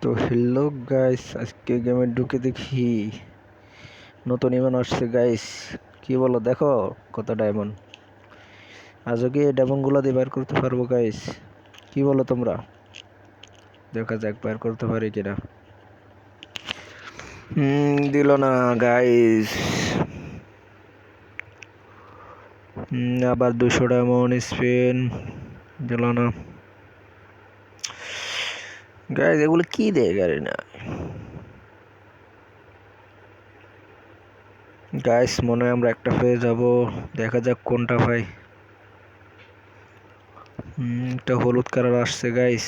তো hello guys, আজকে গেমে ঢুকে দেখি নতুন ইমন আসছে গাইস। কি বলো, দেখো কত ডায়মন্ড। আজও কি এই ডায়মন্ডগুলো দিয়ে বের করতে পারবো গাইস? কি বলো তোমরা? দেখা যাক বের করতে পারি কিনা। দিল না গাইস। আবার 200 ডায়মন্ড স্পিন দিল না গাইস। এগুলো কি দেয় গাড়ি না গাইস, মনে হয় আমরা একটা পেয়ে যাব। দেখা যাক কোনটা ভাই। একটা হলুদ কালার আসছে গাইস।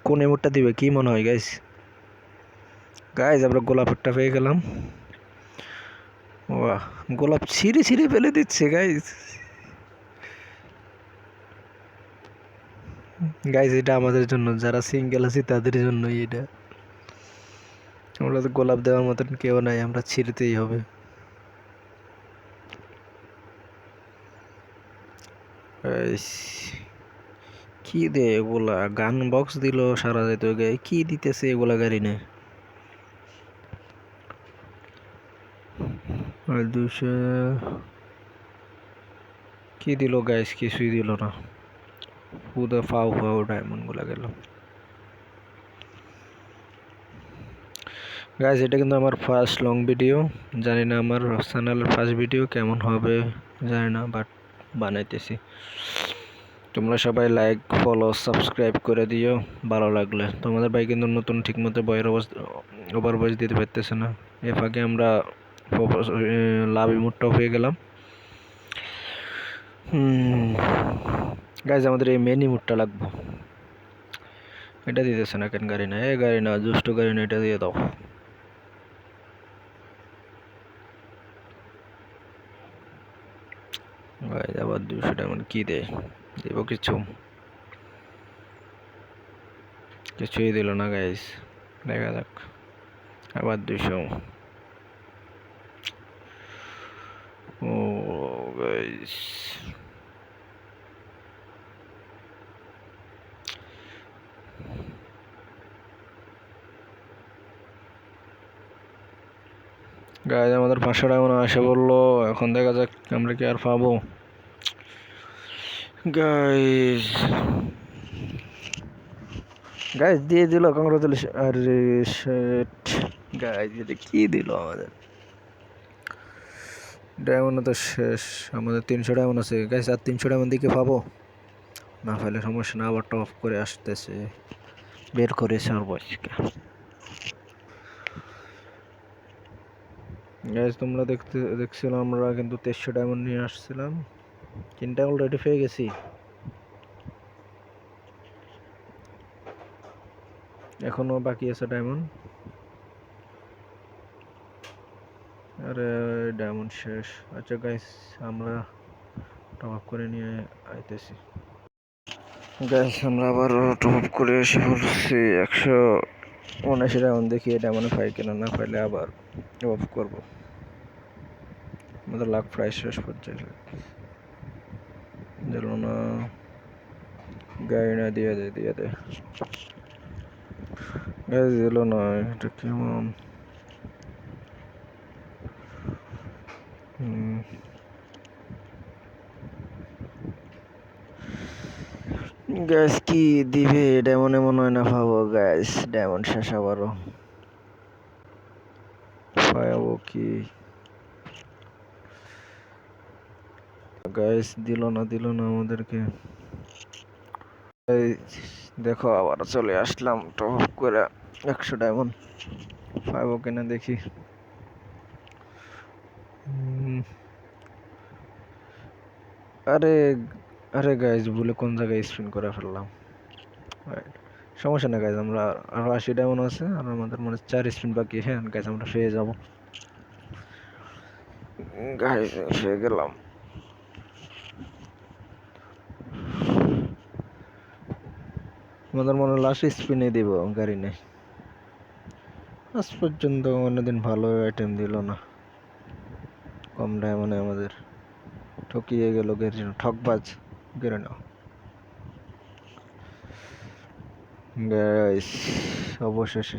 কোন এমোটটা দিবে কি মনে হয় গাইস? গাইস আমরা গোলাপেরটা পেয়ে গেলাম। বাহ, গোলাপ ছিঁড়ে ছিঁড়ে ফেলে দিচ্ছে গাইস। গাইস এটা আমাদের জন্য, যারা সিঙ্গেল আছি তাদের জন্যই এটা। আমরা তো গোলাপ দেওয়ার মতন কেউ নাই, আমরা ছিঁড়তেই হবে গাইস। কি দে এগুলা? গান বক্স দিল সারা যেত গায়ে, কি দিতেছে এগুলা গাড়ি নেই। আর 200 কি দিল গাইস? কিছুই দিল না। পুরো ফাও ফাও ডায়মন্ড গুলা গেল গাইস। এটা কিন্তু আমার ফার্স্ট লং ভিডিও, জানি না আমার চ্যানেলের ফার্স্ট ভিডিও কেমন হবে জানি না, বাট বানাইতেছি। তোমরা সবাই লাইক ফলো সাবস্ক্রাইব করে দিও ভালো লাগলে। তোমাদের ভাই কিন্তু নতুন ঠিকমতো বয়ের ওভার ভয়েস দিতে পারতেছে না। এ ফাঁকে আমরা লাভ ইমোটটাও পেয়ে গেলাম। গাইজ আমাদের এই মেন ইমোটটা লাগবো। এটা দিতেছে না কেন? গাড়ি না, এ গাড়ি না, দুষ্ট গাড়ি না, এটা দিয়ে দাও গাইজ। আবার 200 ডায়মন্ড কি দেয়? দেব কিছু? কিছুই দিল না গাইজ। দেখা যাক। আবার 200। ও গাইজ, গাইজ আমাদের 500 ডায়মন্ড আসে বললো। এখন দেখা যাক আমরা কি আর পাবো গাইজ। গাইজ দিয়ে দিল, কংগ্রাচুলেশন। আরে শিট গাইজ, এটা কি দিল আমাদের? ডায়মন্ড তো শেষ। আমাদের 300 ডায়মন্ড আছে গাইজ, আর 300 ডায়মন্ড দিকে পাবো না? পাইলে সমস্যা না, আবার টপ করে আসতেছে, বের করে ছাড়বো আজকে গাইজ। তোমরা দেখছিলাম আমরা কিন্তু 300 ডায়মন্ড নিয়ে আসছিলাম, 3টা অলরেডি পেয়ে গেছি। এখনো বাকি আছে ডায়মন্ড। আরে ডায়মন্ড শেষ। আচ্ছা গাইস, আমরা টপ আপ করে নিয়ে আইতেছি গাইস। আমরা আবার টপ আপ করে এসে বলছি 179 ডায়মন্ড। দেখি ডায়মন্ড পাই কিনা, না পাইলে আবার টপ আপ করবো। আমাদের লাখ প্রায় শেষ পর্যায়ে দিল না। গাড়ি না, দিয়ে দে দিয়ে দে গাইস। দিল না, এটা কেমন? গ্যাস কি দিবে? ডায়মন্ডে মনে হয় না পাবো গ্যাস। ডায়মন্ড শেষ আবারও। পাবো কি গ্যাস? দিল না আমাদেরকে। দেখো আবার চলে আসলাম টপ করে 100 ডায়মন্ড। পাবো কিনা দেখি। আরে আরে গাইজ, ভুলে কোন জায়গায় স্পিন করে ফেললাম। সমস্যা না গাইজ, আমরা আরো 80 ডায়মন্ড আছে, আর আমাদের মনে 4 স্পিন বাকি। হ্যাঁ গাইজ, আমরা পেয়ে যাবো গাইজ। পেয়ে গেলাম। আমাদের মনে লাস্ট স্পিনে দিব, গাড়ি নেই আজ পর্যন্ত। অন্যদিন ভালো আইটেম দিল না, কম ডায়মন্ডে আমাদের ঠকিয়ে গেল। গাড়ি ঠকবাজ, গেড়ে নাও। গাইস অবশেষে